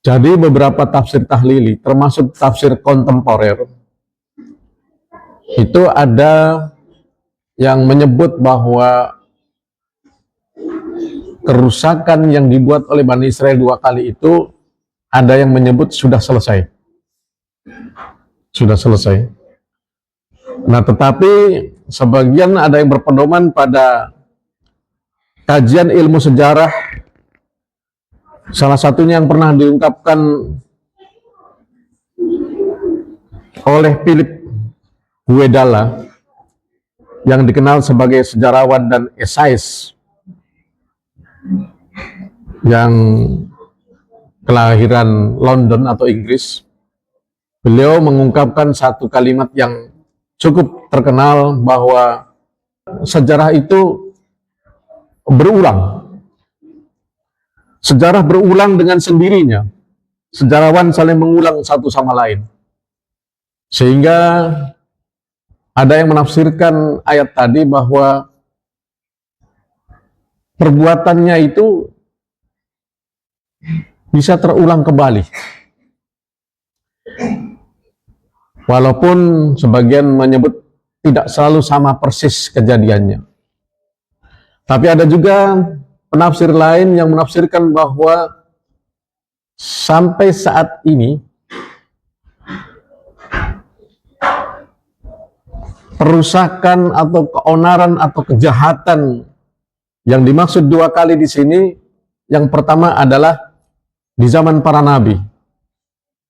Jadi beberapa tafsir tahlili, termasuk tafsir kontemporer, itu ada yang menyebut bahwa kerusakan yang dibuat oleh Bani Israel 2 kali itu, ada yang menyebut sudah selesai. Sudah selesai. Nah, tetapi sebagian ada yang berpedoman pada kajian ilmu sejarah. Salah satunya yang pernah diungkapkan oleh Philip Guedalla, yang dikenal sebagai sejarawan dan esais, yang kelahiran London atau Inggris. Beliau mengungkapkan satu kalimat yang cukup terkenal, bahwa sejarah itu berulang. Sejarah berulang dengan sendirinya. Sejarawan saling mengulang satu sama lain. Sehingga ada yang menafsirkan ayat tadi bahwa perbuatannya itu bisa terulang kembali. Walaupun sebagian menyebut tidak selalu sama persis kejadiannya. Tapi ada juga penafsir lain yang menafsirkan bahwa sampai saat ini perusakan atau keonaran atau kejahatan yang dimaksud 2 kali di sini, yang pertama adalah di zaman para nabi,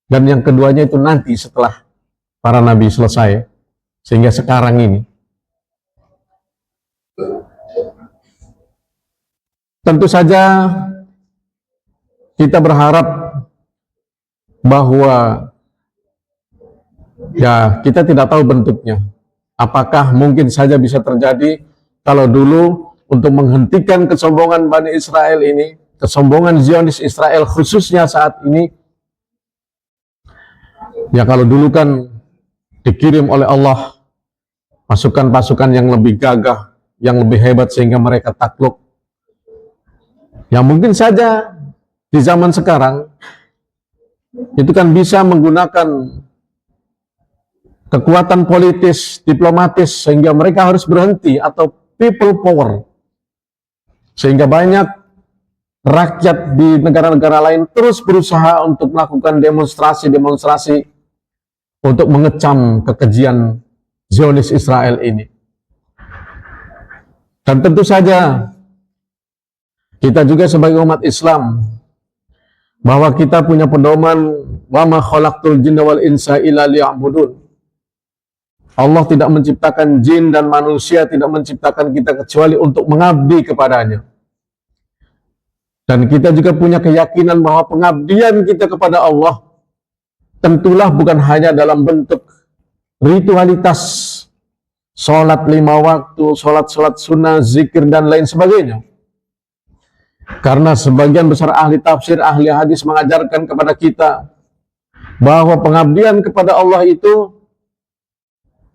dan yang keduanya itu nanti setelah para nabi selesai, sehingga sekarang ini. Tentu saja kita berharap bahwa ya kita tidak tahu bentuknya. Apakah mungkin saja bisa terjadi kalau dulu untuk menghentikan kesombongan Bani Israel ini, kesombongan Zionis Israel khususnya saat ini, ya kalau dulu kan dikirim oleh Allah pasukan-pasukan yang lebih gagah, yang lebih hebat sehingga mereka takluk. Ya mungkin saja di zaman sekarang itu kan bisa menggunakan kekuatan politis, diplomatis, sehingga mereka harus berhenti, atau people power, sehingga banyak rakyat di negara-negara lain terus berusaha untuk melakukan demonstrasi-demonstrasi untuk mengecam kekejian Zionis Israel ini. Dan tentu saja kita juga sebagai umat Islam, bahwa kita punya pedoman, wa ma khalaqtul jinna wal insa illa liya'budun. Allah tidak menciptakan jin dan manusia, tidak menciptakan kita kecuali untuk mengabdi kepadanya. Dan kita juga punya keyakinan bahwa pengabdian kita kepada Allah tentulah bukan hanya dalam bentuk ritualitas, sholat 5 waktu, sholat sunnah, zikir, dan lain sebagainya. Karena sebagian besar ahli tafsir, ahli hadis mengajarkan kepada kita bahwa pengabdian kepada Allah itu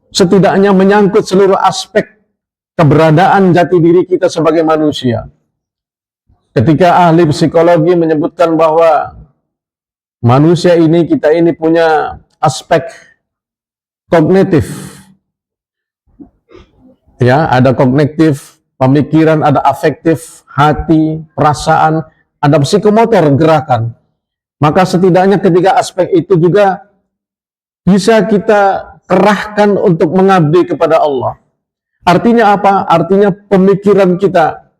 setidaknya menyangkut seluruh aspek keberadaan jati diri kita sebagai manusia. Ketika ahli psikologi menyebutkan bahwa manusia ini, kita ini punya aspek kognitif. Ya, ada kognitif, pemikiran, ada afektif, hati, perasaan, ada psikomotor, gerakan. Maka setidaknya ketiga aspek itu juga bisa kita kerahkan untuk mengabdi kepada Allah. Artinya apa? Artinya pemikiran kita.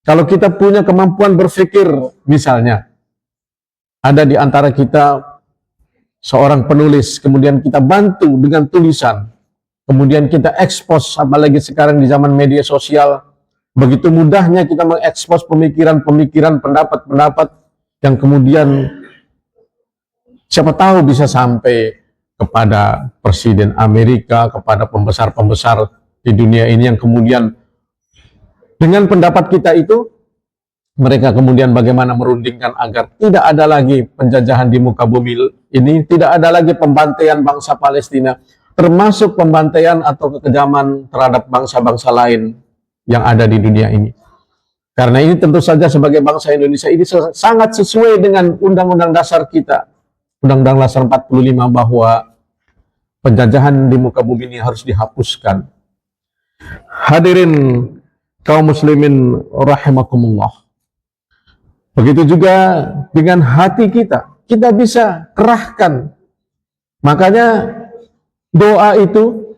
Kalau kita punya kemampuan berpikir, misalnya, ada di antara kita seorang penulis, kemudian kita bantu dengan tulisan, kemudian kita ekspos, apalagi sekarang di zaman media sosial, begitu mudahnya kita mengekspos pemikiran-pemikiran, pendapat-pendapat yang kemudian siapa tahu bisa sampai kepada Presiden Amerika, kepada pembesar-pembesar di dunia ini, yang kemudian dengan pendapat kita itu, mereka kemudian bagaimana merundingkan agar tidak ada lagi penjajahan di muka bumi ini, tidak ada lagi pembantaian bangsa Palestina, termasuk pembantaian atau kekejaman terhadap bangsa-bangsa lain yang ada di dunia ini. Karena ini tentu saja sebagai bangsa Indonesia ini sangat sesuai dengan Undang-Undang Dasar kita, Undang-Undang Dasar 45, bahwa penjajahan di muka bumi ini harus dihapuskan. Hadirin kaum muslimin rahimakumullah. Begitu juga dengan hati kita, kita bisa kerahkan. Makanya doa itu,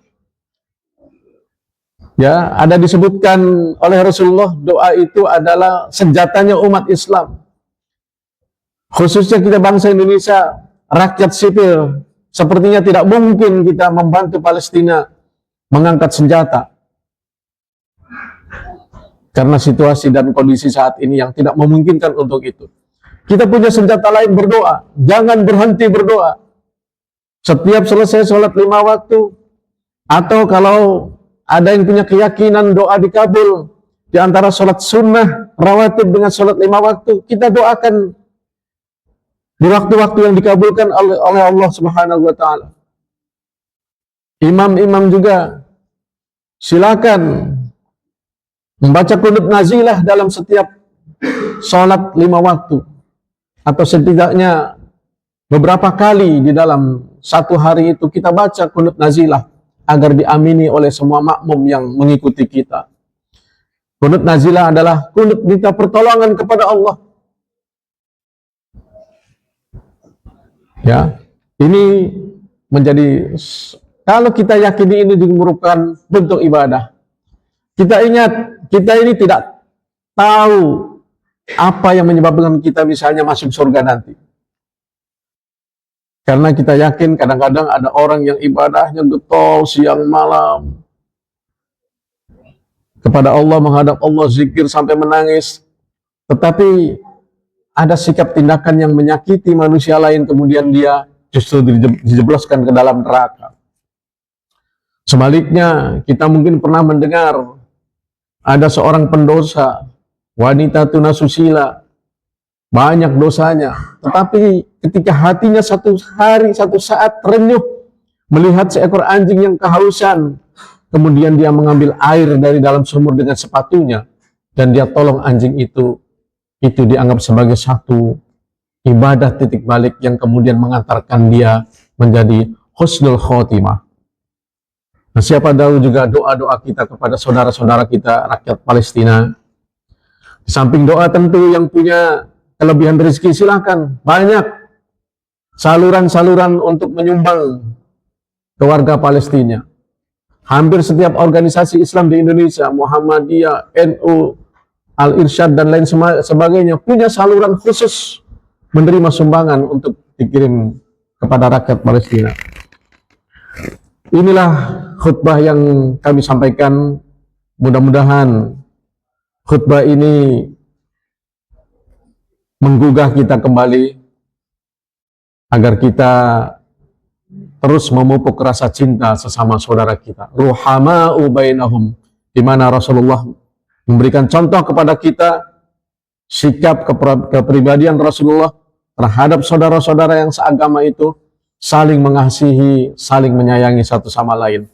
ya, ada disebutkan oleh Rasulullah, doa itu adalah senjatanya umat Islam. Khususnya kita bangsa Indonesia, rakyat sipil, sepertinya tidak mungkin kita membantu Palestina mengangkat senjata. Karena situasi dan kondisi saat ini yang tidak memungkinkan untuk itu. Kita punya senjata lain, berdoa. Jangan berhenti berdoa. Setiap selesai sholat 5 waktu, atau kalau ada yang punya keyakinan doa dikabul, di antara sholat sunnah, rawatib dengan sholat 5 waktu, kita doakan di waktu-waktu yang dikabulkan oleh Allah Subhanahu wa Ta'ala. Imam-imam juga silakan membaca qunut nazilah dalam setiap sholat 5 waktu, atau setidaknya beberapa kali di dalam satu hari itu kita baca qunut nazilah, agar diamini oleh semua makmum yang mengikuti kita. Qunut nazilah adalah qunut minta pertolongan kepada Allah. Ya, ini menjadi, kalau kita yakini ini juga merupakan bentuk ibadah. Kita ingat, kita ini tidak tahu apa yang menyebabkan kita misalnya masuk surga nanti. Karena kita yakin kadang-kadang ada orang yang ibadahnya getol siang malam kepada Allah, menghadap Allah, zikir sampai menangis. Tetapi ada sikap tindakan yang menyakiti manusia lain, kemudian dia justru dijebloskan ke dalam neraka. Sebaliknya, kita mungkin pernah mendengar ada seorang pendosa, wanita tunasusila, banyak dosanya, tetapi ketika hatinya satu hari, satu saat terenyuh melihat seekor anjing yang kehausan, kemudian dia mengambil air dari dalam sumur dengan sepatunya dan dia tolong anjing itu dianggap sebagai satu ibadah titik balik yang kemudian mengantarkan dia menjadi husnul khotimah. Nah, siapa tahu juga doa-doa kita kepada saudara-saudara kita rakyat Palestina. Di samping doa tentu yang punya kelebihan rezeki, silakan, banyak saluran-saluran untuk menyumbang ke warga Palestina. Hampir setiap organisasi Islam di Indonesia, Muhammadiyah, NU, Al-Irsyad dan lain sebagainya, punya saluran khusus menerima sumbangan untuk dikirim kepada rakyat Palestina. Inilah khutbah yang kami sampaikan. Mudah-mudahan khutbah ini menggugah kita kembali agar kita terus memupuk rasa cinta sesama saudara kita. Ruhama'u bainahum, di mana Rasulullah memberikan contoh kepada kita sikap kepribadian Rasulullah terhadap saudara-saudara yang seagama itu, saling mengasihi, saling menyayangi satu sama lain.